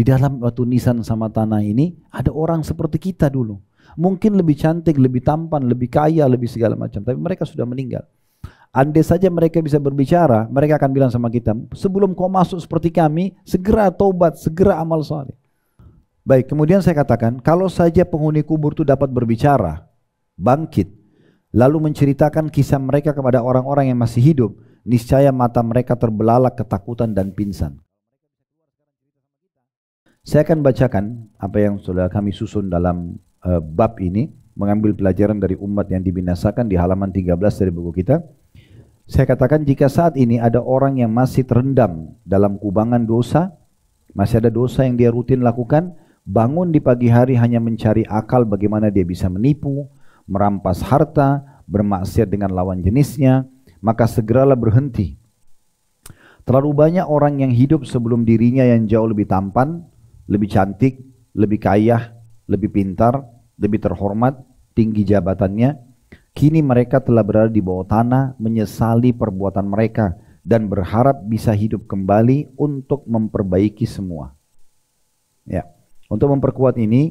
Di dalam batu nisan sama tanah ini ada orang seperti kita dulu. Mungkin lebih cantik, lebih tampan, lebih kaya, lebih segala macam. Tapi mereka sudah meninggal. Andai saja mereka bisa berbicara, mereka akan bilang sama kita, sebelum kau masuk seperti kami, segera taubat, segera amal saleh. Baik, kemudian saya katakan, kalau saja penghuni kubur itu dapat berbicara, bangkit, lalu menceritakan kisah mereka kepada orang-orang yang masih hidup, niscaya mata mereka terbelalak ketakutan dan pingsan. Saya akan bacakan apa yang sudah kami susun dalam bab ini, mengambil pelajaran dari umat yang dibinasakan di halaman 13 dari buku kita. Saya katakan, jika saat ini ada orang yang masih terendam dalam kubangan dosa, masih ada dosa yang dia rutin lakukan, bangun di pagi hari hanya mencari akal bagaimana dia bisa menipu, merampas harta, bermaksiat dengan lawan jenisnya, maka segeralah berhenti. Terlalu banyak orang yang hidup sebelum dirinya yang jauh lebih tampan, lebih cantik, lebih kaya, lebih pintar, lebih terhormat, tinggi jabatannya. Kini mereka telah berada di bawah tanah, menyesali perbuatan mereka dan berharap bisa hidup kembali untuk memperbaiki semua. Ya, untuk memperkuat ini,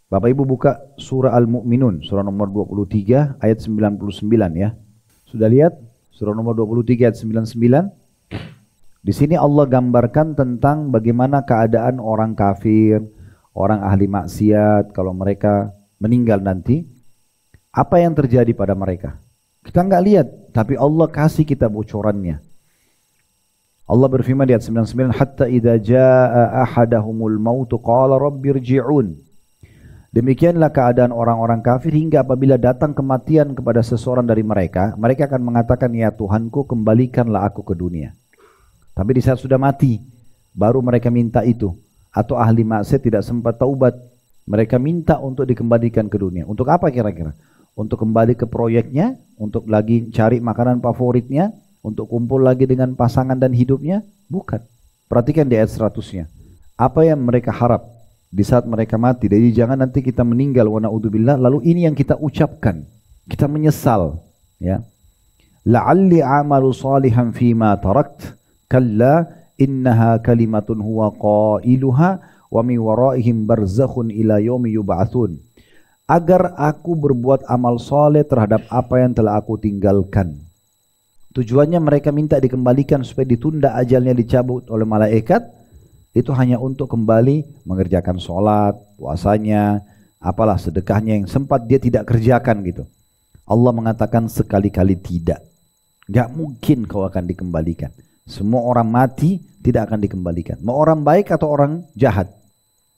Bapak Ibu buka surah Al-Mu'minun, surah nomor 23 ayat 99 ya. Sudah lihat surah nomor 23 ayat 99? Di sini Allah gambarkan tentang bagaimana keadaan orang kafir, orang ahli maksiat kalau mereka meninggal nanti. Apa yang terjadi pada mereka? Kita nggak lihat, tapi Allah kasih kita bocorannya. Allah berfirman di ayat 99, hatta idza jaa ahadahumul maut qala rabbirji'un. Demikianlah keadaan orang-orang kafir hingga apabila datang kematian kepada seseorang dari mereka, mereka akan mengatakan, ya Tuhanku, kembalikanlah aku ke dunia. Tapi di saat sudah mati, baru mereka minta itu. Atau ahli maksiat tidak sempat taubat, mereka minta untuk dikembalikan ke dunia. Untuk apa kira-kira? Untuk kembali ke proyeknya, untuk lagi cari makanan favoritnya, untuk kumpul lagi dengan pasangan dan hidupnya? Bukan. Perhatikan di ayat 100-nya. Apa yang mereka harap di saat mereka mati? Jadi jangan nanti kita meninggal wa na'udzubillah, lalu ini yang kita ucapkan. Kita menyesal. Ya. La'alli amalu salihan fima tarakt, kalla innaha kalimatun huwa qailuha wa min waraihim barzakhun ila yaumi yub'atsun. Agar aku berbuat amal soleh terhadap apa yang telah aku tinggalkan. Tujuannya mereka minta dikembalikan supaya ditunda ajalnya dicabut oleh malaikat. Itu hanya untuk kembali mengerjakan sholat, puasanya, apalah sedekahnya yang sempat dia tidak kerjakan gitu. Allah mengatakan sekali-kali tidak. Gak mungkin kau akan dikembalikan. Semua orang mati tidak akan dikembalikan. Mau orang baik atau orang jahat?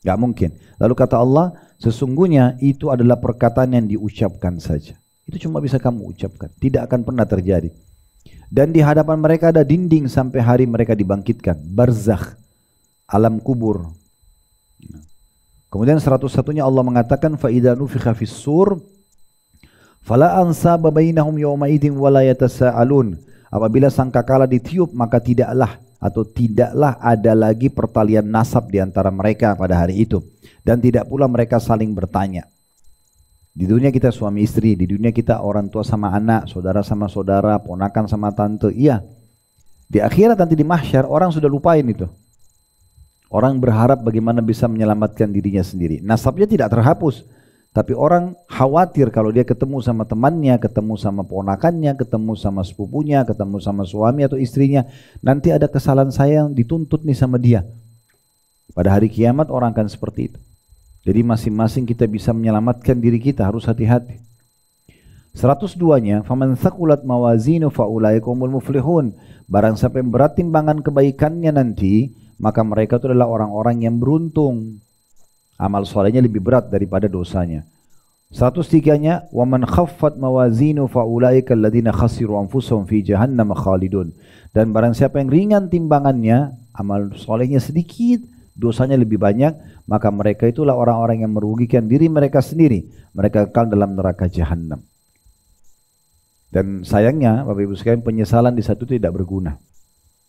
Gak mungkin. Lalu kata Allah, sesungguhnya itu adalah perkataan yang diucapkan saja. Itu cuma bisa kamu ucapkan, tidak akan pernah terjadi. Dan di hadapan mereka ada dinding sampai hari mereka dibangkitkan, barzakh, alam kubur. Kemudian 101-nya Allah mengatakan, fa idza nufikha fis-sur fala ansaba bainahum yawma idzin wala yatasaalun. Apabila sangkakala ditiup, maka tidaklah ada lagi pertalian nasab di antara mereka pada hari itu. Dan tidak pula mereka saling bertanya. Di dunia kita suami istri, di dunia kita orang tua sama anak, saudara sama saudara, ponakan sama tante. Iya. Di akhirat nanti di mahsyar orang sudah lupain itu. Orang berharap bagaimana bisa menyelamatkan dirinya sendiri. Nasabnya tidak terhapus. Tapi orang khawatir kalau dia ketemu sama temannya, ketemu sama ponakannya, ketemu sama sepupunya, ketemu sama suami atau istrinya. Nanti ada kesalahan saya yang dituntut nih sama dia. Pada hari kiamat orang akan seperti itu. Jadi masing-masing kita bisa menyelamatkan diri kita, harus hati-hati. 102-nya, faman thaqulat mawazinu faulaikumul muflihun. Barang siapa yang berat timbangan kebaikannya nanti, maka mereka itu adalah orang-orang yang beruntung. Amal solehnya lebih berat daripada dosanya. 103-nya, waman khaffat mawazinu faulaika alladziina khasiru anfusahum fi jahannam khalidun. Dan barang siapa yang ringan timbangannya, amal solehnya sedikit, dosanya lebih banyak, maka mereka itulah orang-orang yang merugikan diri mereka sendiri. Mereka kekal dalam neraka jahannam. Dan sayangnya, Bapak Ibu sekalian, penyesalan di satu itu tidak berguna.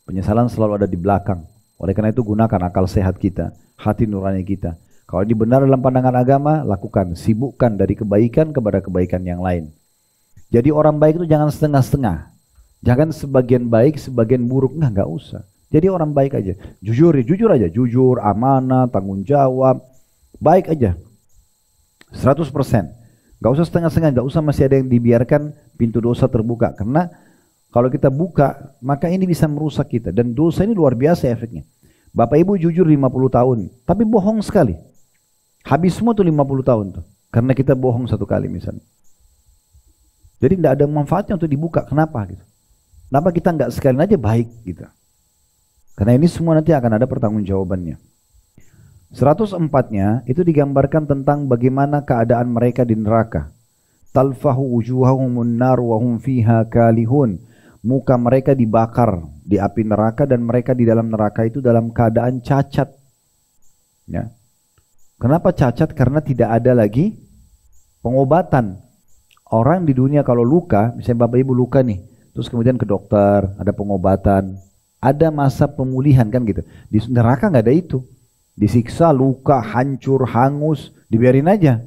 Penyesalan selalu ada di belakang. Oleh karena itu gunakan akal sehat kita, hati nurani kita. Kalau ini benar dalam pandangan agama, lakukan, sibukkan dari kebaikan kepada kebaikan yang lain. Jadi orang baik itu jangan setengah-setengah. Jangan sebagian baik, sebagian buruk. Enggak usah. Jadi orang baik aja. Jujur, jujur aja. Jujur, amanah, tanggung jawab. Baik aja. 100%. Gak usah setengah-setengah, gak usah masih ada yang dibiarkan pintu dosa terbuka. Karena kalau kita buka, maka ini bisa merusak kita. Dan dosa ini luar biasa efeknya. Bapak ibu jujur 50 tahun, tapi bohong sekali. Habis semua tuh 50 tahun tuh. Karena kita bohong satu kali misalnya. Jadi tidak ada manfaatnya untuk dibuka. Kenapa gitu? Kenapa kita nggak sekalian aja baik gitu? Karena ini semua nanti akan ada pertanggungjawabannya. 104-nya itu digambarkan tentang bagaimana keadaan mereka di neraka. Talfahu wujuhahumun nar wa hum fiha kalihun. Muka mereka dibakar di api neraka dan mereka di dalam neraka itu dalam keadaan cacat. Ya. Kenapa cacat? Karena tidak ada lagi pengobatan. Orang di dunia kalau luka, misalnya bapak ibu luka nih, terus kemudian ke dokter, ada pengobatan, ada masa pemulihan kan gitu. Di neraka nggak ada itu. Disiksa, luka, hancur, hangus, dibiarin aja.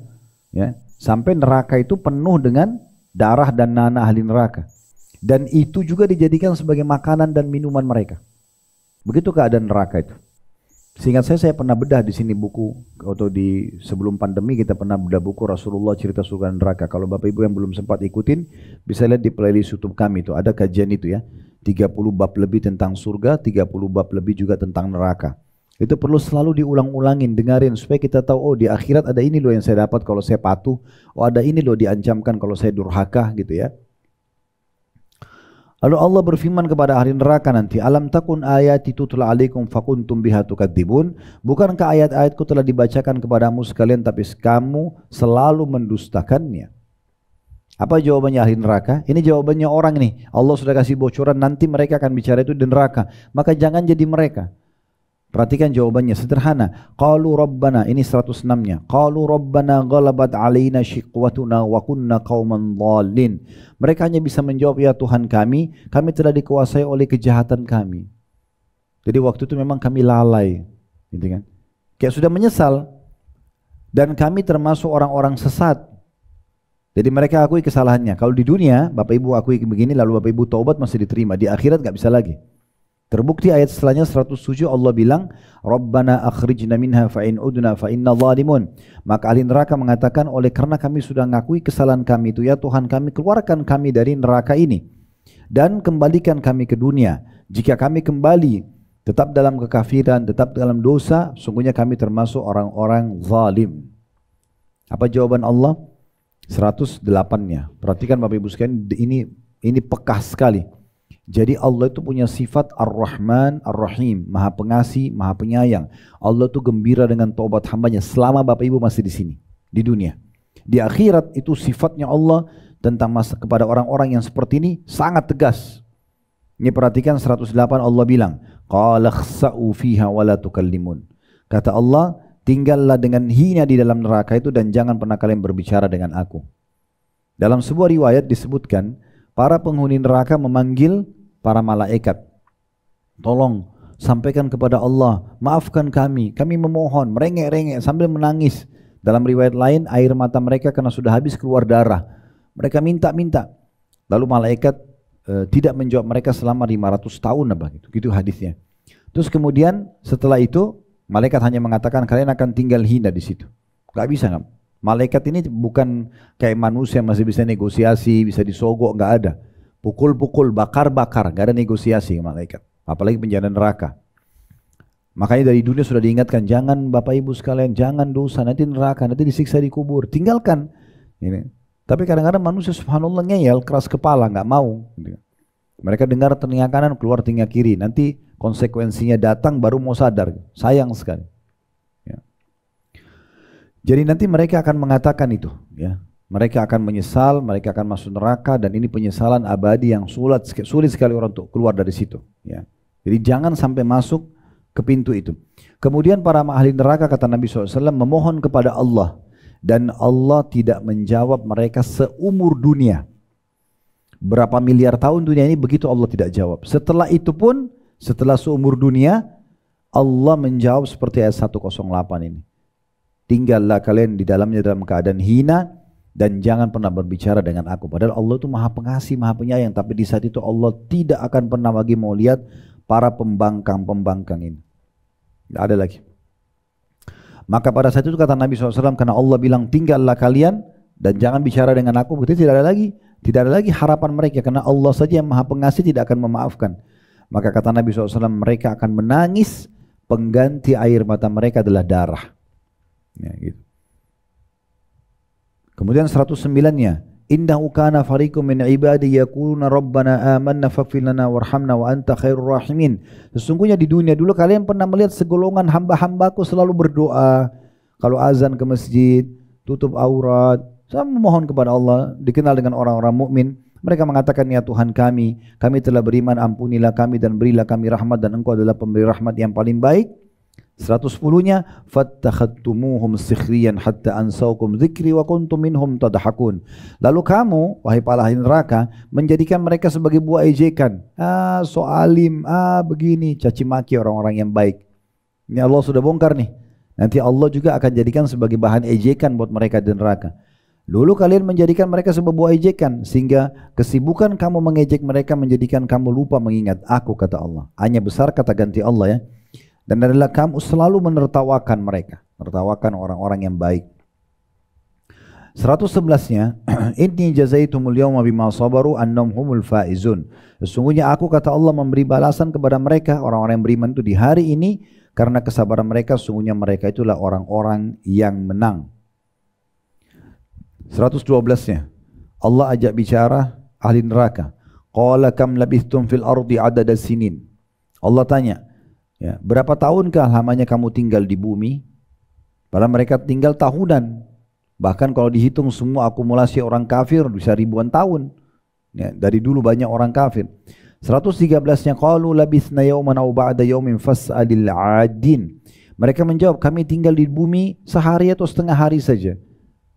Ya. Sampai neraka itu penuh dengan darah dan nanah ahli neraka. Dan itu juga dijadikan sebagai makanan dan minuman mereka. Begitu keadaan neraka itu. Seingat saya pernah bedah di sini buku, atau di sebelum pandemi kita pernah bedah buku Rasulullah cerita surga dan neraka. Kalau bapak ibu yang belum sempat ikutin, bisa lihat di playlist YouTube kami itu, ada kajian itu ya. 30 bab lebih tentang surga, 30 bab lebih juga tentang neraka. Itu perlu selalu diulang-ulangin, dengarin supaya kita tahu, oh di akhirat ada ini loh yang saya dapat kalau saya patuh, oh ada ini loh diancamkan kalau saya durhaka gitu ya. Lalu Allah berfirman kepada ahli neraka nanti, alam takun ayati tutla alaikum fakuntum biha tukadzibun. Bukankah ayat-ayatku telah dibacakan kepadamu sekalian tapi kamu selalu mendustakannya? Apa jawabannya ahli neraka? Ini jawabannya orang nih. Allah sudah kasih bocoran nanti mereka akan bicara itu di neraka. Maka jangan jadi mereka. Perhatikan jawabannya sederhana. Qalu rabbana, ini 106-nya. Qalu rabbana ghalabat alaina shiqwatuna wa kunna qauman dhalin. Mereka hanya bisa menjawab, ya Tuhan kami telah dikuasai oleh kejahatan kami. Jadi waktu itu memang kami lalai, gitu kan? Kayak sudah menyesal. Dan kami termasuk orang-orang sesat. Jadi mereka akui kesalahannya. Kalau di dunia, Bapak Ibu akui begini lalu Bapak Ibu taubat masih diterima. Di akhirat nggak bisa lagi. Terbukti ayat setelahnya 107 Allah bilang, Rabbana akhrijna minha fa in udna fa inna zalimun. Maka ahli neraka mengatakan, oleh karena kami sudah ngakui kesalahan kami itu, ya Tuhan kami keluarkan kami dari neraka ini dan kembalikan kami ke dunia. Jika kami kembali tetap dalam kekafiran, tetap dalam dosa, sungguhnya kami termasuk orang-orang zalim. Apa jawaban Allah? 108-nya. Perhatikan Bapak Ibu sekalian, ini pekah sekali. Jadi Allah itu punya sifat Ar-Rahman, Ar-Rahim, Maha Pengasih, Maha Penyayang. Allah itu gembira dengan taubat hambanya selama Bapak Ibu masih di sini, di dunia. Di akhirat itu sifatnya Allah tentang masa kepada orang-orang yang seperti ini sangat tegas. Ini perhatikan 108 Allah bilang, Qala khsa'u fiha wa la tukallimun. Kata Allah, tinggallah dengan hina di dalam neraka itu dan jangan pernah kalian berbicara dengan aku. Dalam sebuah riwayat disebutkan, para penghuni neraka memanggil para malaikat, tolong sampaikan kepada Allah, maafkan kami memohon, merengek-rengek sambil menangis. Dalam riwayat lain, air mata mereka karena sudah habis keluar darah. Mereka minta-minta. Lalu malaikat tidak menjawab mereka selama 500 tahun apa gitu. Gitu hadisnya. Terus kemudian setelah itu, malaikat hanya mengatakan kalian akan tinggal hina di situ. Gak bisa nggak? Malaikat ini bukan kayak manusia masih bisa negosiasi, bisa disogok, nggak ada. Pukul-pukul, bakar-bakar, nggak ada negosiasi malaikat. Apalagi penjara neraka. Makanya dari dunia sudah diingatkan, jangan Bapak Ibu sekalian, jangan dosa, nanti neraka, nanti disiksa di kubur. Tinggalkan. Ini. Tapi kadang-kadang manusia subhanallah ngeyel, keras kepala, nggak mau. Mereka dengar telinga kanan, keluar telinga kiri. Nanti konsekuensinya datang baru mau sadar. Sayang sekali. Jadi nanti mereka akan mengatakan itu, ya. Mereka akan menyesal, mereka akan masuk neraka dan ini penyesalan abadi yang sulit sekali orang untuk keluar dari situ, ya. Jadi jangan sampai masuk ke pintu itu. Kemudian para ahli neraka kata Nabi SAW memohon kepada Allah dan Allah tidak menjawab mereka seumur dunia. Berapa miliar tahun dunia ini begitu Allah tidak jawab. Setelah itu pun, setelah seumur dunia, Allah menjawab seperti ayat 108 ini. Tinggallah kalian di dalamnya dalam keadaan hina dan jangan pernah berbicara dengan aku. Padahal Allah itu Maha Pengasih, Maha Penyayang. Tapi di saat itu Allah tidak akan pernah lagi mau lihat para pembangkang-pembangkang ini. Tidak ada lagi. Maka pada saat itu kata Nabi SAW, karena Allah bilang tinggallah kalian dan jangan bicara dengan aku, berarti tidak ada lagi harapan mereka, karena Allah saja yang Maha Pengasih tidak akan memaafkan. Maka kata Nabi SAW, mereka akan menangis, pengganti air mata mereka adalah darah. Ya, gitu. Kemudian 109-nya, innahu kana fariqum min ibadi yaquluna rabbana amanna faghfir lana warhamna wa anta khairur rahimin. Sesungguhnya di dunia dulu kalian pernah melihat segolongan hamba-hambaku selalu berdoa kalau azan ke masjid, tutup aurat, saya memohon kepada Allah, dikenal dengan orang-orang mukmin. Mereka mengatakan, ya Tuhan kami telah beriman, ampunilah kami dan berilah kami rahmat, dan Engkau adalah pemberi rahmat yang paling baik. 110-nya, fattakhadtumuhum sikhriyan hatta ansaukum dzikri wa kuntum minhum tadhakun. Lalu kamu, wahai para ahli neraka, menjadikan mereka sebagai buah ejekan. So alim, begini, caci maki orang-orang yang baik. Ini Allah sudah bongkar nih. Nanti Allah juga akan jadikan sebagai bahan ejekan buat mereka di neraka. Dulu kalian menjadikan mereka sebagai buah ejekan, sehingga kesibukan kamu mengejek mereka menjadikan kamu lupa mengingat aku, kata Allah. Hanya besar kata ganti Allah ya. Dan adalah kamu selalu menertawakan mereka, menertawakan orang-orang yang baik. 111-nya, inni jazaitumul yawma bima sabaru annahum humul faizun. Sesungguhnya aku, kata Allah, memberi balasan kepada mereka, orang-orang yang beriman itu di hari ini, karena kesabaran mereka, sesungguhnya mereka itulah orang-orang yang menang. 112-nya, Allah ajak bicara ahli neraka. Qala kam labithtum fil ardi adada sinin. Allah tanya, ya, berapa tahunkah lamanya kamu tinggal di bumi? Padahal mereka tinggal tahunan. Bahkan kalau dihitung semua akumulasi orang kafir bisa ribuan tahun. Ya, dari dulu banyak orang kafir. 113-nya, qalu labithna yawman aw ba'da yawmin fas'alil 'adin. Mereka menjawab, kami tinggal di bumi sehari atau setengah hari saja.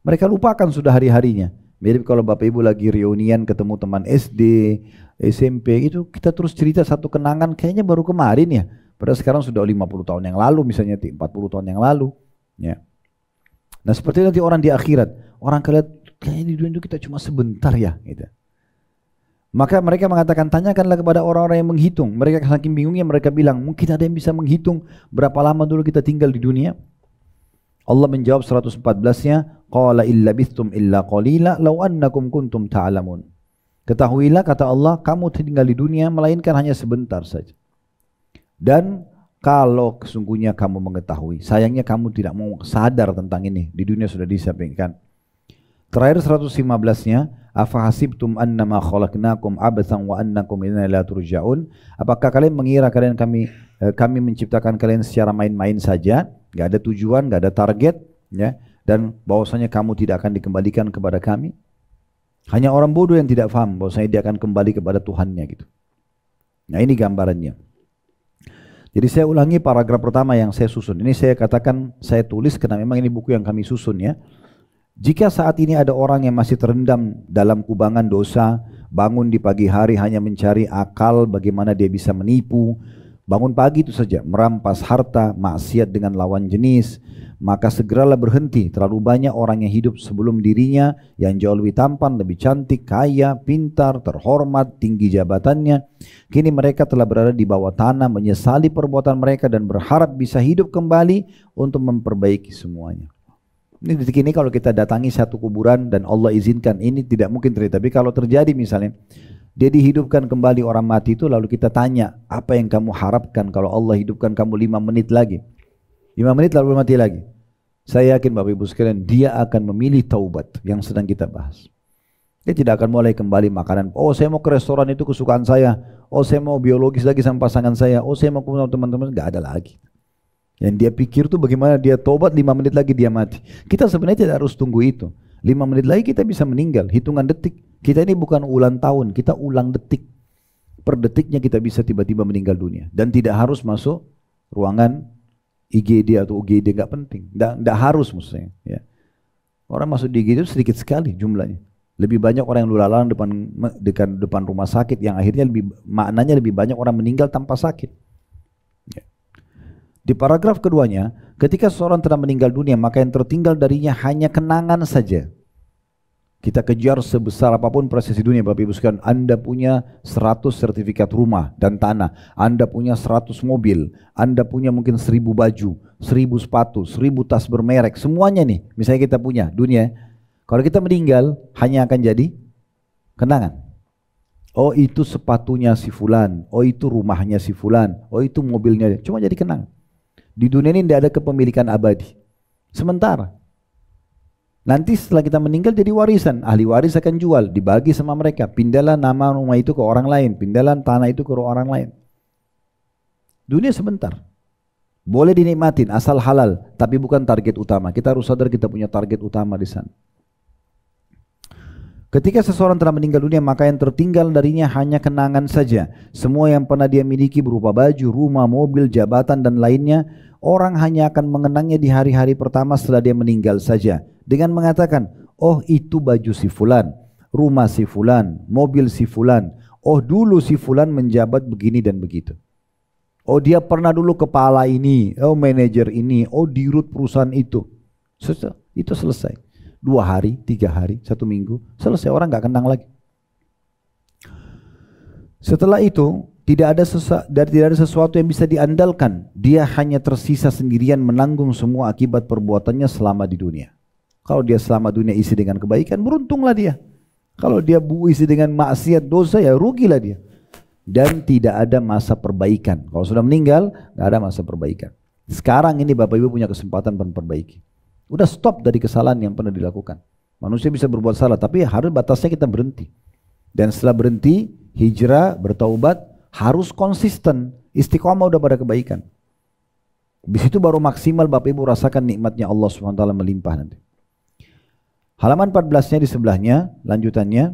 Mereka lupakan sudah hari-harinya. Mirip kalau Bapak Ibu lagi reunian ketemu teman SD, SMP, itu kita terus cerita satu kenangan kayaknya baru kemarin ya. Padahal sekarang sudah 50 tahun yang lalu, misalnya 40 tahun yang lalu. Ya. Nah seperti nanti orang di akhirat, orang kayaknya di dunia itu kita cuma sebentar ya. Gitu. Maka mereka mengatakan, tanyakanlah kepada orang-orang yang menghitung. Mereka saking bingungnya mereka bilang, mungkin ada yang bisa menghitung berapa lama dulu kita tinggal di dunia. Allah menjawab 114-nya, qala illa bithtum illa qalila law annakum kuntum ta'lamun. Ketahuilah, kata Allah, kamu tinggal di dunia melainkan hanya sebentar saja. Dan kalau sesungguhnya kamu mengetahui, sayangnya kamu tidak mau sadar tentang ini. Di dunia sudah disampaikan. Terakhir 115-nya, afahasibtum annama khalaqnakum abathan wa annakum ilaina la turja'un. Apakah kalian mengira kami menciptakan kalian secara main-main saja, enggak ada tujuan, enggak ada target, ya, dan bahwasanya kamu tidak akan dikembalikan kepada kami? Hanya orang bodoh yang tidak paham bahwasanya dia akan kembali kepada Tuhannya gitu. Nah, ini gambarannya. Jadi saya ulangi paragraf pertama yang saya susun. Ini saya katakan, saya tulis karena memang ini buku yang kami susun ya. Jika saat ini ada orang yang masih terendam dalam kubangan dosa, bangun di pagi hari hanya mencari akal bagaimana dia bisa menipu, bangun pagi itu saja, merampas harta, maksiat dengan lawan jenis, maka segeralah berhenti. Terlalu banyak orang yang hidup sebelum dirinya yang jauh lebih tampan, lebih cantik, kaya, pintar, terhormat, tinggi jabatannya. Kini mereka telah berada di bawah tanah, menyesali perbuatan mereka dan berharap bisa hidup kembali untuk memperbaiki semuanya. Ini detik ini kalau kita datangi satu kuburan dan Allah izinkan, ini tidak mungkin terjadi. Tapi kalau terjadi misalnya, dia dihidupkan kembali orang mati itu, lalu kita tanya, apa yang kamu harapkan kalau Allah hidupkan kamu 5 menit lagi? 5 menit lalu mati lagi. Saya yakin Bapak Ibu sekalian, dia akan memilih taubat yang sedang kita bahas. Dia tidak akan mulai kembali makanan. Oh saya mau ke restoran itu kesukaan saya. Oh saya mau biologis lagi sama pasangan saya. Oh saya mau ke teman-teman. Gak ada lagi. Yang dia pikir tuh bagaimana dia tobat 5 menit lagi dia mati. Kita sebenarnya tidak harus tunggu itu. 5 menit lagi kita bisa meninggal. Hitungan detik. Kita ini bukan ulang tahun, kita ulang detik. Per detiknya kita bisa tiba-tiba meninggal dunia. Dan tidak harus masuk ruangan IGD atau UGD, nggak penting. Nggak harus maksudnya. Ya. Orang masuk di IGD itu sedikit sekali jumlahnya. Lebih banyak orang yang lulalang depan rumah sakit yang akhirnya maknanya lebih banyak orang meninggal tanpa sakit. Ya. Di paragraf keduanya, ketika seseorang telah meninggal dunia, maka yang tertinggal darinya hanya kenangan saja. Kita kejar sebesar apapun prestasi dunia Bapak Ibu sekalian. Anda punya 100 sertifikat rumah dan tanah. Anda punya 100 mobil. Anda punya mungkin 1000 baju, 1000 sepatu, 1000 tas bermerek. Semuanya nih, misalnya kita punya dunia. Kalau kita meninggal, hanya akan jadi kenangan. Oh itu sepatunya si fulan. Oh itu rumahnya si fulan. Oh itu mobilnya. Cuma jadi kenangan. Di dunia ini tidak ada kepemilikan abadi. Sementara. Nanti setelah kita meninggal jadi warisan, ahli waris akan jual, dibagi sama mereka. Pindahlah nama rumah itu ke orang lain, pindahlah tanah itu ke orang lain. Dunia sebentar. Boleh dinikmatin asal halal, tapi bukan target utama. Kita harus sadar kita punya target utama di sana. Ketika seseorang telah meninggal dunia, maka yang tertinggal darinya hanya kenangan saja. Semua yang pernah dia miliki berupa baju, rumah, mobil, jabatan dan lainnya, orang hanya akan mengenangnya di hari-hari pertama setelah dia meninggal saja. Dengan mengatakan, oh itu baju si fulan, rumah si fulan, mobil si fulan. Oh dulu si fulan menjabat begini dan begitu. Oh dia pernah dulu kepala ini, oh manajer ini, oh dirut perusahaan itu. Itu selesai. 2 hari, 3 hari, 1 minggu, selesai, orang nggak kenang lagi. Setelah itu tidak ada sesuatu yang bisa diandalkan. Dia hanya tersisa sendirian menanggung semua akibat perbuatannya selama di dunia. Kalau dia selama dunia isi dengan kebaikan, beruntunglah dia. Kalau dia isi dengan maksiat, dosa, ya rugilah dia. Dan tidak ada masa perbaikan. Kalau sudah meninggal, nggak ada masa perbaikan. Sekarang ini Bapak Ibu punya kesempatan memperbaiki. Udah stop dari kesalahan yang pernah dilakukan. Manusia bisa berbuat salah, tapi harus batasnya kita berhenti. Dan setelah berhenti, hijrah, bertaubat, harus konsisten. Istiqomah udah pada kebaikan. Di situ baru maksimal Bapak Ibu rasakan nikmatnya Allah SWT melimpah nanti. Halaman 14-nya di sebelahnya, lanjutannya,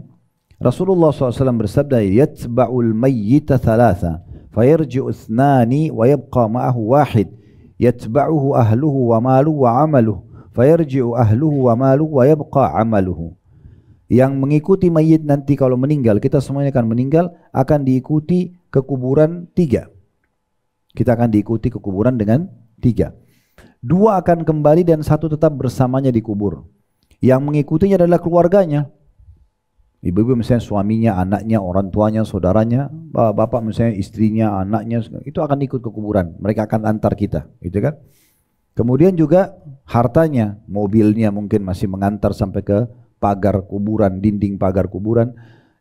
Rasulullah SAW bersabda, yatba'ul mayyita thalatha, fayarji'u ithnani wa yabqa ma'ahu wahid, yatba'uhu ahluhu wa maluhu wa amaluhu, fayarji'u ahluhu wa maluhu wa yabqa amaluhu. Yang mengikuti mayit nanti kalau meninggal, kita semuanya akan meninggal, akan diikuti ke kuburan 3. Kita akan diikuti ke kuburan dengan 3. 2 akan kembali dan 1 tetap bersamanya di kubur. Yang mengikutinya adalah keluarganya. Ibu-ibu misalnya suaminya, anaknya, orang tuanya, saudaranya, bapak misalnya istrinya, anaknya, itu akan ikut ke kuburan. Mereka akan antar kita, gitu kan? Kemudian juga hartanya, mobilnya mungkin masih mengantar sampai ke pagar kuburan, dinding pagar kuburan,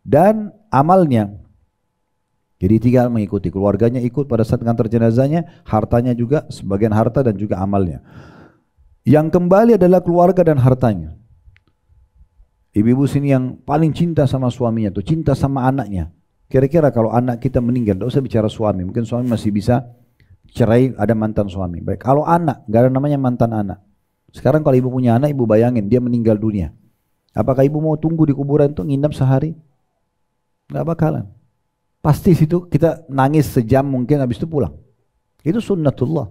dan amalnya. Jadi 3 mengikuti, keluarganya ikut pada saat mengantar jenazahnya, hartanya juga, sebagian harta dan juga amalnya. Yang kembali adalah keluarga dan hartanya. Ibu-ibu sini yang paling cinta sama suaminya tuh, cinta sama anaknya. Kira-kira kalau anak kita meninggal, tidak usah bicara suami, mungkin suami masih bisa cerai, ada mantan suami. Baik, kalau anak, gak ada namanya mantan anak. Sekarang kalau ibu punya anak, ibu bayangin dia meninggal dunia. Apakah ibu mau tunggu di kuburan itu nginap sehari? Gak bakalan. Pasti situ kita nangis sejam mungkin, habis itu pulang. Itu sunnatullah.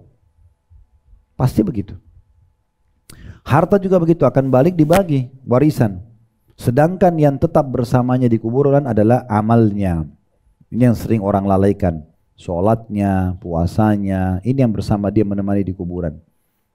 Pasti begitu. Harta juga begitu, akan balik dibagi warisan. Sedangkan yang tetap bersamanya di kuburan adalah amalnya. Ini yang sering orang lalaikan. Sholatnya, puasanya, ini yang bersama dia menemani di kuburan.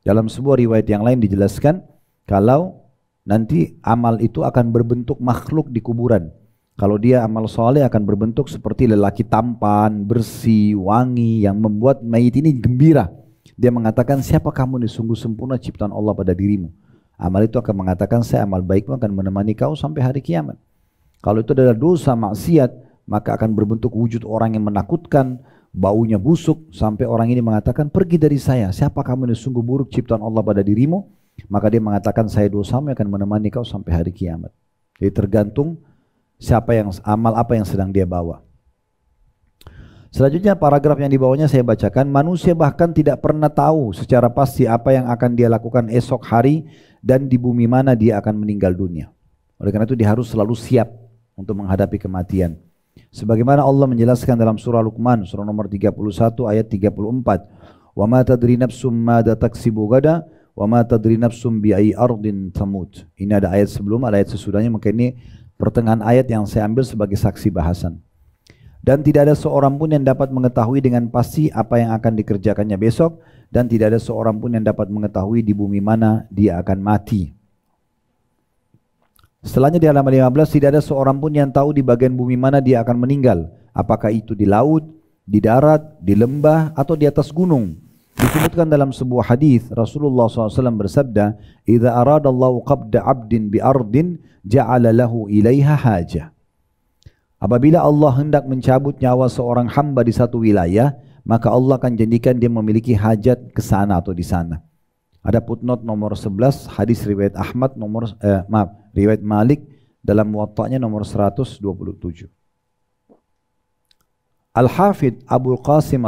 Dalam sebuah riwayat yang lain dijelaskan, kalau nanti amal itu akan berbentuk makhluk di kuburan. Kalau dia amal soleh akan berbentuk seperti lelaki tampan, bersih, wangi, yang membuat mayit ini gembira. Dia mengatakan, siapa kamu nih, sungguh sempurna ciptaan Allah pada dirimu. Amal itu akan mengatakan, saya amal baikmu akan menemani kau sampai hari kiamat. Kalau itu adalah dosa maksiat, maka akan berbentuk wujud orang yang menakutkan, baunya busuk, sampai orang ini mengatakan, pergi dari saya, siapa kamu ini, sungguh buruk ciptaan Allah pada dirimu. Maka dia mengatakan, saya dosamu akan menemani kau sampai hari kiamat. Jadi tergantung siapa yang amal apa yang sedang dia bawa. Selanjutnya paragraf yang di bawahnya saya bacakan, manusia bahkan tidak pernah tahu secara pasti apa yang akan dia lakukan esok hari dan di bumi mana dia akan meninggal dunia. Oleh karena itu dia harus selalu siap untuk menghadapi kematian. Sebagaimana Allah menjelaskan dalam surah Luqman, surah nomor 31 ayat 34. Wa ma tadri nafsum madza taksibu gada wa ma tadri nafsum bi ayyi ardin tamut. Ini ada ayat sebelum, ada ayat sesudahnya, maka ini pertengahan ayat yang saya ambil sebagai saksi bahasan. Dan tidak ada seorang pun yang dapat mengetahui dengan pasti apa yang akan dikerjakannya besok, dan tidak ada seorang pun yang dapat mengetahui di bumi mana dia akan mati. Setelahnya di halaman 15, tidak ada seorang pun yang tahu di bagian bumi mana dia akan meninggal. Apakah itu di laut, di darat, di lembah, atau di atas gunung. Disebutkan dalam sebuah hadis Rasulullah SAW bersabda, "Idza aradallahu qabda 'abdin bi ardin, ja'ala lahu ilaiha hajah." Apabila Allah hendak mencabut nyawa seorang hamba di satu wilayah, maka Allah akan jadikan dia memiliki hajat ke sana atau di sana. Ada footnote nomor 11, hadis riwayat Ahmad riwayat Malik dalam Muwatta'nya nomor 127. Al-Hafidh Abu Qasim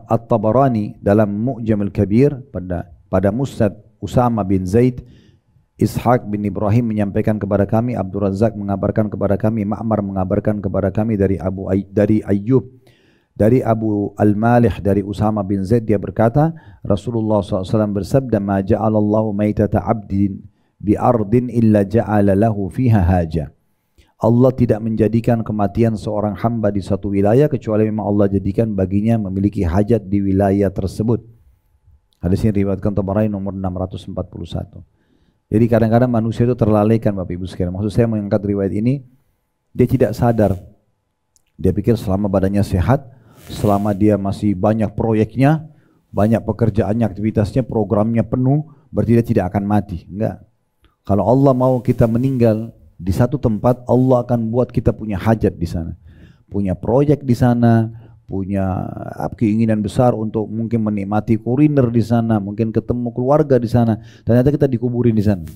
At-Tabarani dalam Mu'jamul Kabir pada Musnad Usama bin Zaid, Ishaq bin Ibrahim menyampaikan kepada kami, Abdul Razak mengabarkan kepada kami, Ma'mar mengabarkan kepada kami dari Ayyub, dari Abu Al-Malih dari Usama bin Zaid, dia berkata, Rasulullah SAW bersabda, "Ma ja'alallahu maitata 'abdin bi ardin illa ja'ala lahu fiha haja." Allah tidak menjadikan kematian seorang hamba di suatu wilayah kecuali memang Allah jadikan baginya memiliki hajat di wilayah tersebut. Hadis ini riwayatkan Tabarani nomor 641. Jadi kadang-kadang manusia itu terlalaikan, Bapak Ibu sekalian. Maksud saya mengangkat riwayat ini, dia tidak sadar. Dia pikir selama badannya sehat, selama dia masih banyak proyeknya, banyak pekerjaannya, aktivitasnya, programnya penuh, berarti dia tidak akan mati. Enggak. Kalau Allah mau kita meninggal di satu tempat, Allah akan buat kita punya hajat di sana, punya proyek di sana, punya keinginan besar untuk mungkin menikmati kuliner di sana, mungkin ketemu keluarga di sana. Ternyata kita dikuburin di sana.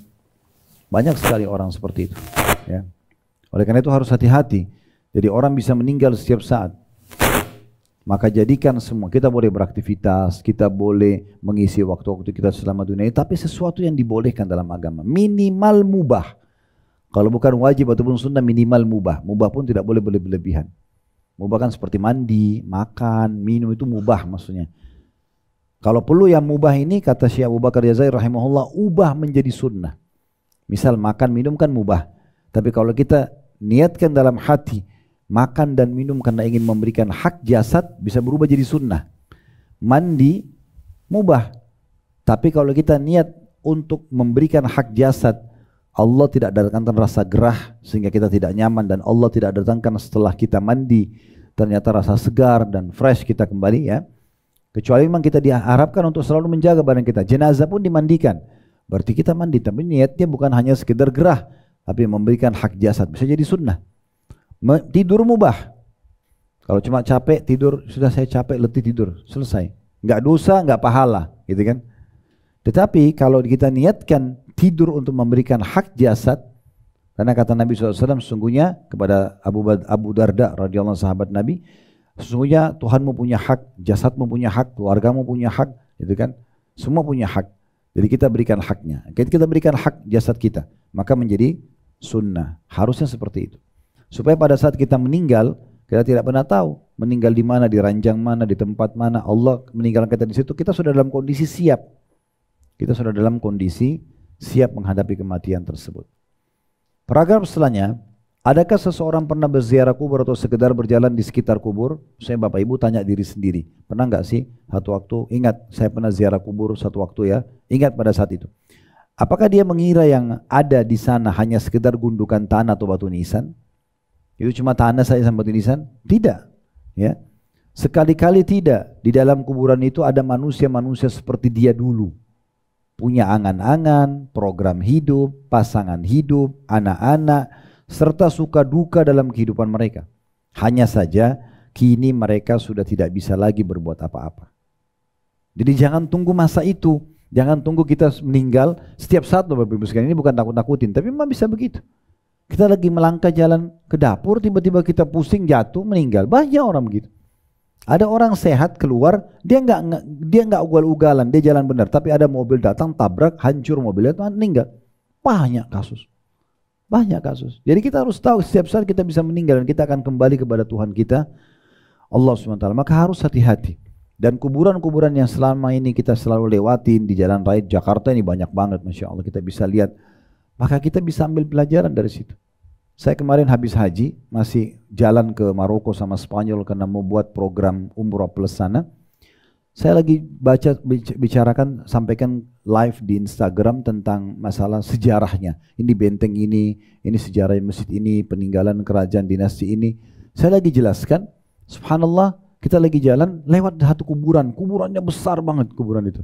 Banyak sekali orang seperti itu. Ya. Oleh karena itu harus hati-hati. Jadi orang bisa meninggal setiap saat. Maka jadikan semua, kita boleh beraktivitas, kita boleh mengisi waktu-waktu kita selama dunia ini, tapi sesuatu yang dibolehkan dalam agama. Minimal mubah. Kalau bukan wajib ataupun sunnah, minimal mubah. Mubah pun tidak boleh berlebihan. Mubah kan seperti mandi, makan, minum, itu mubah maksudnya. Kalau perlu yang mubah ini, kata Syekh Abu Bakar Jazair rahimahullah, ubah menjadi sunnah. Misal makan, minum kan mubah. Tapi kalau kita niatkan dalam hati, makan dan minum karena ingin memberikan hak jasad, bisa berubah jadi sunnah. Mandi, mubah. Tapi kalau kita niat untuk memberikan hak jasad, Allah tidak datangkan rasa gerah sehingga kita tidak nyaman, dan Allah tidak datangkan setelah kita mandi ternyata rasa segar dan fresh kita kembali, ya. Kecuali memang kita diharapkan untuk selalu menjaga badan kita. Jenazah pun dimandikan, berarti kita mandi, tapi niatnya bukan hanya sekedar gerah, tapi memberikan hak jasad, bisa jadi sunnah. Tidur mubah. Kalau cuma capek tidur, sudah saya capek letih tidur, selesai. Nggak dosa, nggak pahala, gitu kan. Tetapi kalau kita niatkan tidur untuk memberikan hak jasad, karena kata Nabi SAW sesungguhnya kepada Abu Darda radhiyallahu sahabat Nabi, sesungguhnya Tuhanmu punya hak, jasadmu punya hak, keluargamu punya hak, gitu kan, semua punya hak. Jadi kita berikan haknya. Kita berikan hak jasad kita, maka menjadi sunnah. Harusnya seperti itu. Supaya pada saat kita meninggal, kita tidak pernah tahu meninggal di mana, di ranjang mana, di tempat mana. Allah meninggalkan kita di situ, kita sudah dalam kondisi siap. Kita sudah dalam kondisi siap menghadapi kematian tersebut. Paragraf setelahnya, adakah seseorang pernah berziarah kubur atau sekedar berjalan di sekitar kubur? Saya Bapak Ibu tanya diri sendiri, pernah nggak sih satu waktu, ingat saya pernah ziarah kubur satu waktu, ya, ingat pada saat itu. Apakah dia mengira yang ada di sana hanya sekedar gundukan tanah atau batu nisan? Itu cuma tanah saja sama batu nisan? Tidak, ya. Sekali-kali tidak. Di dalam kuburan itu ada manusia-manusia seperti dia dulu. Punya angan-angan, program hidup, pasangan hidup, anak-anak, serta suka duka dalam kehidupan mereka. Hanya saja kini mereka sudah tidak bisa lagi berbuat apa-apa. Jadi jangan tunggu masa itu, jangan tunggu kita meninggal setiap saat loh Bapak Ibu sekalian. Ini bukan takut-takutin, tapi memang bisa begitu. Kita lagi melangkah jalan ke dapur, tiba-tiba kita pusing, jatuh, meninggal. Banyak orang begitu. Ada orang sehat keluar, dia nggak ugal-ugalan, dia jalan benar, tapi ada mobil datang tabrak, hancur mobilnya, itu meninggal. Banyak kasus. Banyak kasus. Jadi kita harus tahu setiap saat kita bisa meninggal dan kita akan kembali kepada Tuhan kita, Allah SWT. Maka harus hati-hati. Dan kuburan-kuburan yang selama ini kita selalu lewatin di jalan raya Jakarta ini banyak banget, Masya Allah, kita bisa lihat. Maka kita bisa ambil pelajaran dari situ. Saya kemarin habis haji, masih jalan ke Maroko sama Spanyol karena mau buat program umroh plus sana. Saya lagi bicarakan, sampaikan live di Instagram tentang masalah sejarahnya. Ini benteng ini sejarah masjid ini, peninggalan kerajaan dinasti ini. Saya lagi jelaskan, subhanallah, kita lagi jalan lewat satu kuburan. Kuburannya besar banget kuburan itu.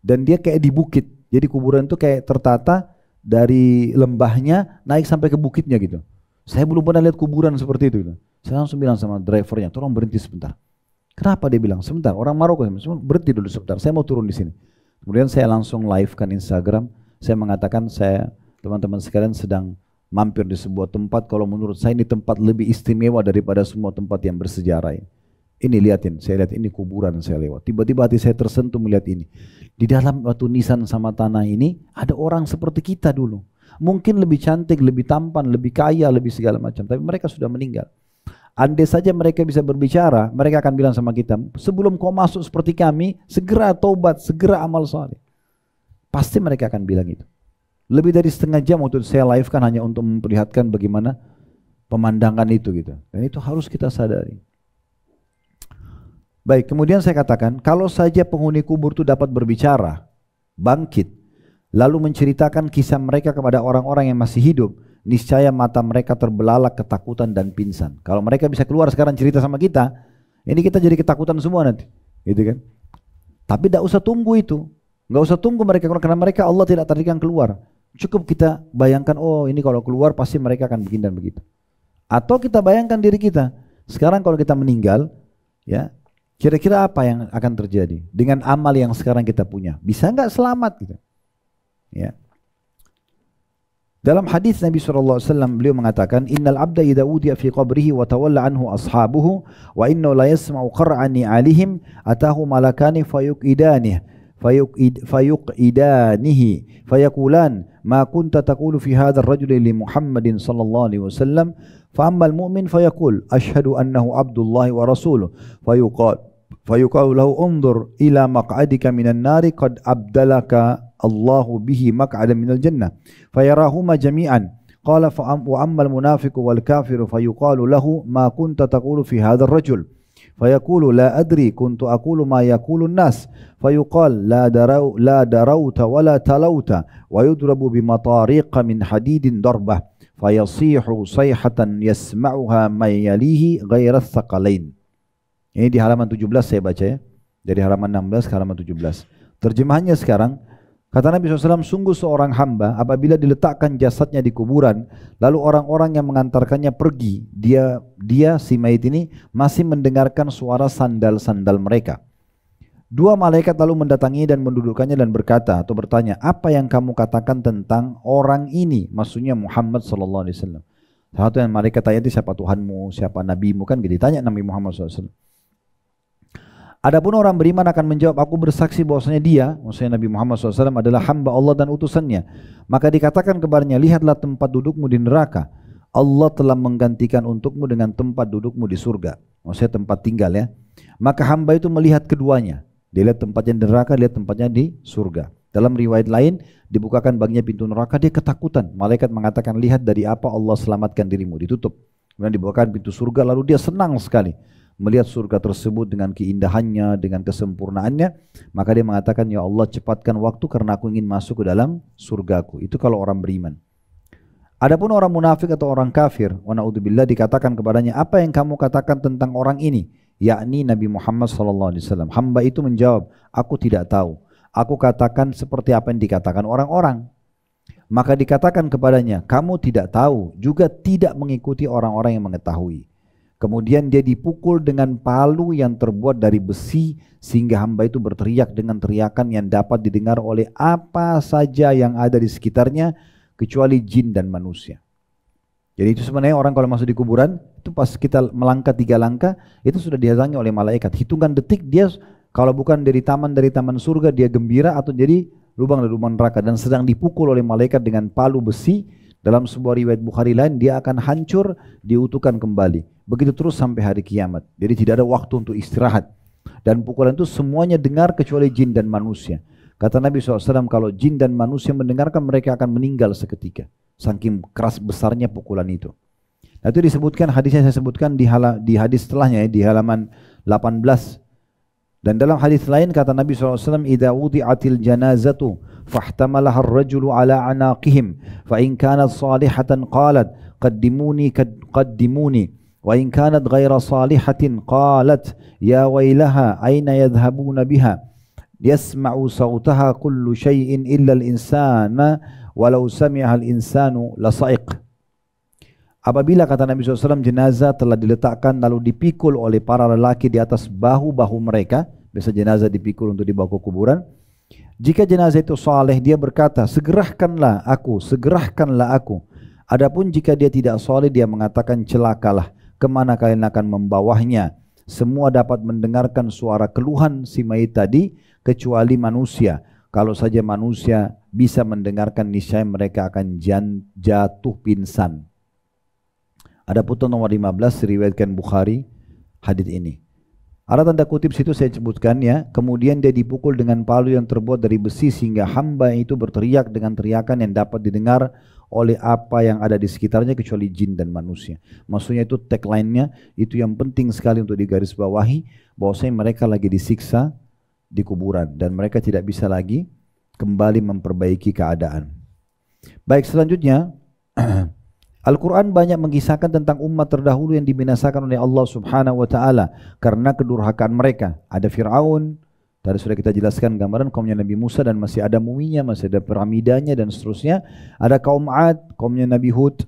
Dan dia kayak di bukit. Jadi kuburan itu kayak tertata dari lembahnya naik sampai ke bukitnya gitu. Saya belum pernah lihat kuburan seperti itu gitu. Saya langsung bilang sama drivernya, tolong berhenti sebentar. Kenapa? Dia bilang, sebentar, orang Maroko, berhenti dulu sebentar, saya mau turun di sini. Kemudian saya langsung live kan Instagram, saya mengatakan teman-teman sekalian sedang mampir di sebuah tempat, kalau menurut saya ini tempat lebih istimewa daripada semua tempat yang bersejarah ini. Ini lihatin, saya lihat ini kuburan saya lewat. Tiba-tiba hati saya tersentuh melihat ini. Di dalam batu nisan sama tanah ini ada orang seperti kita dulu. Mungkin lebih cantik, lebih tampan, lebih kaya, lebih segala macam. Tapi mereka sudah meninggal. Andai saja mereka bisa berbicara, mereka akan bilang sama kita, sebelum kau masuk seperti kami, segera taubat, segera amal saleh. Pasti mereka akan bilang itu. Lebih dari setengah jam untuk saya live kan hanya untuk memperlihatkan bagaimana pemandangan itu gitu. Dan itu harus kita sadari. Baik, kemudian saya katakan, kalau saja penghuni kubur itu dapat berbicara, bangkit, lalu menceritakan kisah mereka kepada orang-orang yang masih hidup, niscaya mata mereka terbelalak ketakutan dan pingsan. Kalau mereka bisa keluar sekarang cerita sama kita, ini kita jadi ketakutan semua nanti, gitu kan? Tapi tidak usah tunggu itu, nggak usah tunggu mereka keluar, karena mereka Allah tidak takdirkan keluar. Cukup kita bayangkan, oh ini kalau keluar pasti mereka akan begini dan begitu. Atau kita bayangkan diri kita, sekarang kalau kita meninggal, ya kira-kira apa yang akan terjadi dengan amal yang sekarang kita punya? Bisa nggak selamat gitu? Ya. Dalam hadis Nabi SAW beliau mengatakan, Innal abda idha udiya fi qabrihi wa tawalla anhu ashabuhu wa innahu la yasma'u qar'ani alihim atahu malakani fayuqidanihi fayakulan ma kunta taqulu fi hadha ar-rajuli li Muhammadin sallallahu alaihi wasallam fa ammal mu'min fayaqul ashhadu annahu abdullahi wa rasuluh fayuqal lahu undur ila maq'adika minan nari qad abdalaka Allahu bihi maq'adan minal jannah fayarahuma jami'an qala wa ammal munafiqu wal kafiru fayuqalu lahu ma kunta taqulu fi hadzal rajul fayaqulu la adri kuntu aqulu ma yaqulu an-nas fayuqal la darauta wa la talauta wa yudrabu bimatariqa min hadidin darbah fayasihu sayhatan yasma'uha man yalihi ghaira thaqalain. Ini di halaman 17 saya baca ya, dari halaman 16 ke halaman 17. Terjemahannya sekarang, kata Nabi SAW, sungguh seorang hamba apabila diletakkan jasadnya di kuburan, lalu orang-orang yang mengantarkannya pergi, dia si mayit ini masih mendengarkan suara sandal-sandal mereka. Dua malaikat lalu mendatangi dan mendudukkannya dan berkata atau bertanya, apa yang kamu katakan tentang orang ini? Maksudnya Muhammad SAW. Satu yang malaikat tanya, siapa Tuhanmu, siapa nabimu, kan ditanya Nabi Muhammad SAW. Adapun orang beriman akan menjawab, aku bersaksi bahwasanya dia, maksudnya Nabi Muhammad SAW adalah hamba Allah dan utusannya. Maka dikatakan kepadanya, lihatlah tempat dudukmu di neraka. Allah telah menggantikan untukmu dengan tempat dudukmu di surga. Maksudnya tempat tinggal ya. Maka hamba itu melihat keduanya. Dia lihat tempatnya di neraka, lihat tempatnya di surga. Dalam riwayat lain, dibukakan baginya pintu neraka, dia ketakutan. Malaikat mengatakan, lihat dari apa Allah selamatkan dirimu, ditutup. Kemudian dibukakan pintu surga, lalu dia senang sekali melihat surga tersebut dengan keindahannya, dengan kesempurnaannya. Maka dia mengatakan, ya Allah cepatkan waktu karena aku ingin masuk ke dalam surgaku. Itu kalau orang beriman. Adapun orang munafik atau orang kafir, wa na'udzubillah, dikatakan kepadanya, apa yang kamu katakan tentang orang ini? Yakni Nabi Muhammad SAW. Hamba itu menjawab, aku tidak tahu. Aku katakan seperti apa yang dikatakan orang-orang. Maka dikatakan kepadanya, kamu tidak tahu, juga tidak mengikuti orang-orang yang mengetahui. Kemudian dia dipukul dengan palu yang terbuat dari besi sehingga hamba itu berteriak dengan teriakan yang dapat didengar oleh apa saja yang ada di sekitarnya kecuali jin dan manusia. Jadi itu sebenarnya orang kalau masuk di kuburan, itu pas kita melangkah 3 langkah, itu sudah didatangi oleh malaikat. Hitungan detik dia kalau bukan dari taman surga dia gembira atau jadi lubang dari lubang neraka dan sedang dipukul oleh malaikat dengan palu besi. Dalam sebuah riwayat Bukhari lain, dia akan hancur, diutuhkan kembali. Begitu terus sampai hari kiamat. Jadi tidak ada waktu untuk istirahat. Dan pukulan itu semuanya dengar kecuali jin dan manusia. Kata Nabi SAW, kalau jin dan manusia mendengarkan, mereka akan meninggal seketika. Saking keras besarnya pukulan itu. Nah, itu disebutkan, hadisnya saya sebutkan di hadis setelahnya ya, di halaman 18. Dan dalam hadis lain kata Nabi SAW, "Idza wudi'atil janazatu fahtamalaha ar-rajulu ala anaqihim, fa in kanat salihatan qalat qaddimuni qaddimuni, wa in kanat ghaira salihatin qalat ya wailaha aina yadhhabuna biha, yasma'u sawtaha kullu syai'in illa al-insana walau sami'ha al-insanu lasa'iq." Apabila kata Nabi SAW jenazah telah diletakkan lalu dipikul oleh para lelaki di atas bahu-bahu mereka, biasa jenazah dipikul untuk dibawa ke kuburan. Jika jenazah itu saleh, dia berkata, segerakanlah aku, segerakanlah aku. Adapun jika dia tidak saleh, dia mengatakan, celakalah, kemana kalian akan membawanya? Semua dapat mendengarkan suara keluhan si mayit tadi, kecuali manusia. Kalau saja manusia bisa mendengarkan, niscaya mereka akan jatuh pingsan. Ada putun nomor 15 diriwayatkan Bukhari hadis ini. Ada tanda kutip situ saya sebutkan ya. Kemudian dia dipukul dengan palu yang terbuat dari besi sehingga hamba itu berteriak dengan teriakan yang dapat didengar oleh apa yang ada di sekitarnya kecuali jin dan manusia. Maksudnya itu tagline-nya itu yang penting sekali untuk digarisbawahi, bahwasanya mereka lagi disiksa di kuburan dan mereka tidak bisa lagi kembali memperbaiki keadaan. Baik, selanjutnya Al-Quran banyak mengisahkan tentang umat terdahulu yang dibinasakan oleh Allah Subhanahu wa Ta'ala karena kedurhakaan mereka. Ada Fir'aun, tadi sudah kita jelaskan gambaran kaumnya Nabi Musa dan masih ada muminya, masih ada piramidanya dan seterusnya. Ada kaum Ad, kaumnya Nabi Hud.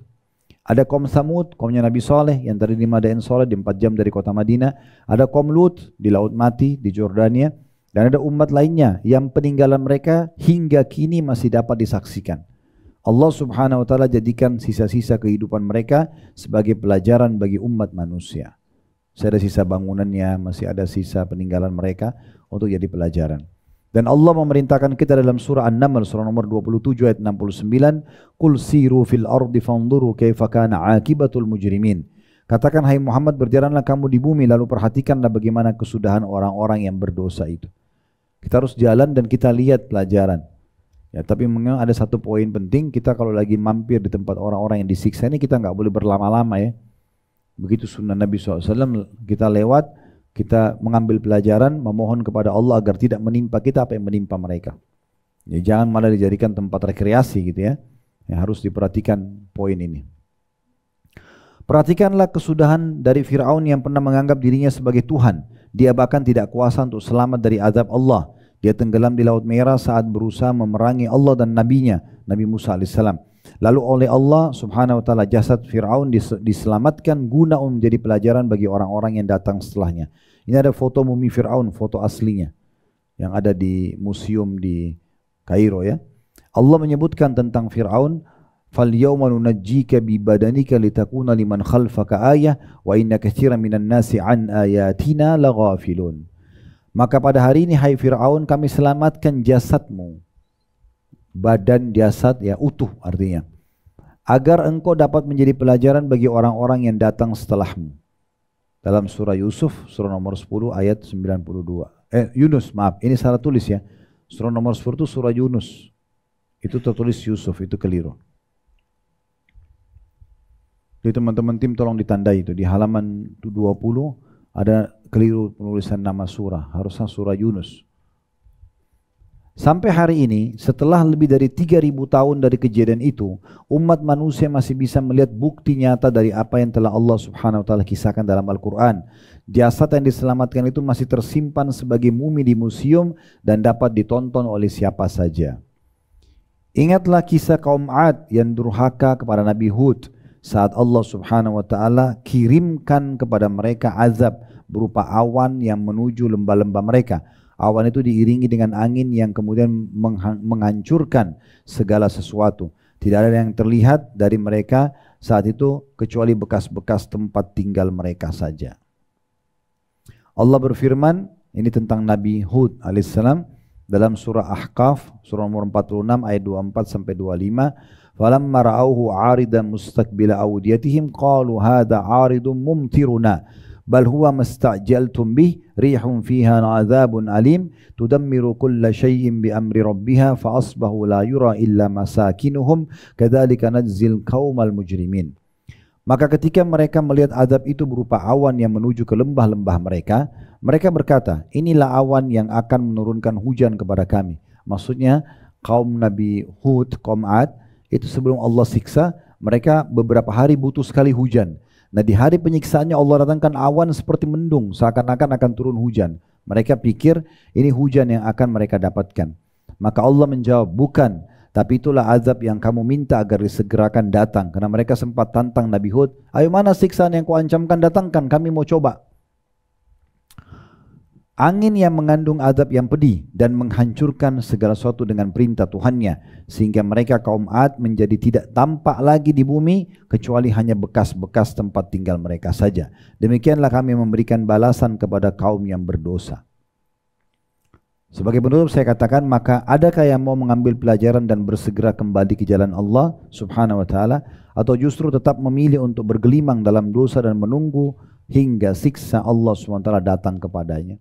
Ada kaum Samud, kaumnya Nabi Saleh yang tadi di Madain Saleh di 4 jam dari kota Madinah. Ada kaum Lut di Laut Mati di Jordania. Dan ada umat lainnya yang peninggalan mereka hingga kini masih dapat disaksikan. Allah Subhanahu wa Ta'ala jadikan sisa-sisa kehidupan mereka sebagai pelajaran bagi umat manusia. Masih ada sisa bangunannya, masih ada sisa peninggalan mereka untuk jadi pelajaran. Dan Allah memerintahkan kita dalam surah An-Naml surah nomor 27 ayat 69, "Qul siru fil ardi fanzuru kaifa kana 'aqibatul mujrimin." Katakan, hai Muhammad, berjalanlah kamu di bumi lalu perhatikanlah bagaimana kesudahan orang-orang yang berdosa itu. Kita harus jalan dan kita lihat pelajaran. Ya, tapi memang ada satu poin penting, kita kalau lagi mampir di tempat orang-orang yang disiksa ini kita nggak boleh berlama-lama ya. Begitu sunnah Nabi SAW, kita lewat, kita mengambil pelajaran, memohon kepada Allah agar tidak menimpa kita apa yang menimpa mereka. Ya, jangan malah dijadikan tempat rekreasi gitu ya. Ya, harus diperhatikan poin ini. Perhatikanlah kesudahan dari Fir'aun yang pernah menganggap dirinya sebagai Tuhan. Dia bahkan tidak kuasa untuk selamat dari azab Allah. Dia tenggelam di Laut Merah saat berusaha memerangi Allah dan nabinya, Nabi Musa AS. Lalu oleh Allah Subhanahu wa Ta'ala jasad Fir'aun diselamatkan guna menjadi pelajaran bagi orang-orang yang datang setelahnya. Ini ada foto mumi Fir'aun, foto aslinya yang ada di museum di Kairo ya. Allah menyebutkan tentang Fir'aun, "Falyawma nunajjika bi badanika litakuna liman khalfaka ayah wa inna katsiran minan nasi an ayatina laghafilun." Maka pada hari ini hai Fir'aun kami selamatkan jasadmu. Badan jasad ya utuh artinya. Agar engkau dapat menjadi pelajaran bagi orang-orang yang datang setelahmu. Dalam surah Yusuf, surah nomor 10 ayat 92. Yunus, maaf, ini salah tulis ya. Surah nomor 10 itu surah Yunus. Itu tertulis Yusuf, itu keliru. Jadi teman-teman tim tolong ditandai itu. Di halaman 20 ada keliru penulisan nama surah, harusnya surah Yunus. Sampai hari ini, setelah lebih dari 3000 tahun dari kejadian itu, umat manusia masih bisa melihat bukti nyata dari apa yang telah Allah Subhanahu wa Ta'ala kisahkan dalam Al-Quran. Jasad yang diselamatkan itu masih tersimpan sebagai mumi di museum dan dapat ditonton oleh siapa saja. Ingatlah kisah kaum Ad yang durhaka kepada Nabi Hud saat Allah Subhanahu wa Ta'ala kirimkan kepada mereka azab berupa awan yang menuju lembah-lembah mereka. Awan itu diiringi dengan angin yang kemudian menghancurkan segala sesuatu. Tidak ada yang terlihat dari mereka saat itu kecuali bekas-bekas tempat tinggal mereka saja. Allah berfirman, ini tentang Nabi Hud alaihissalam dalam surah Ahqaf, surah nomor 46 ayat 24 sampai 25. "Falamma ra'awhu 'aridan mustaqbila awdiyatihim qalu hadha 'aridun mumtiruna bal huwa mastajaltum bih rihun fiha 'adzabun alim tudammiru kulla shay'in bi amri rabbiha fa asbahu la yura illa masakinuhum kadzalika najzil qaumal mujrimin." Maka ketika mereka melihat azab itu berupa awan yang menuju ke lembah-lembah mereka, Mereka berkata, inilah awan yang akan menurunkan hujan kepada kami. Maksudnya kaum Nabi Hud, kaum Ad, itu sebelum Allah siksa, mereka beberapa hari butuh sekali hujan. Nah di hari penyiksaannya Allah datangkan awan seperti mendung, seakan-akan akan turun hujan. Mereka pikir ini hujan yang akan mereka dapatkan. Maka Allah menjawab, bukan, tapi itulah azab yang kamu minta agar disegerakan datang. Karena mereka sempat tantang Nabi Hud, ayo mana siksaan yang kau ancamkan, datangkan, kami mau coba. Angin yang mengandung azab yang pedih dan menghancurkan segala sesuatu dengan perintah Tuhannya, sehingga mereka kaum Ad menjadi tidak tampak lagi di bumi kecuali hanya bekas-bekas tempat tinggal mereka saja. Demikianlah kami memberikan balasan kepada kaum yang berdosa. Sebagai penutup saya katakan, maka adakah yang mau mengambil pelajaran dan bersegera kembali ke jalan Allah Subhanahu wa taala, atau justru tetap memilih untuk bergelimang dalam dosa dan menunggu hingga siksa Allah Subhanahu wa taala datang kepadanya?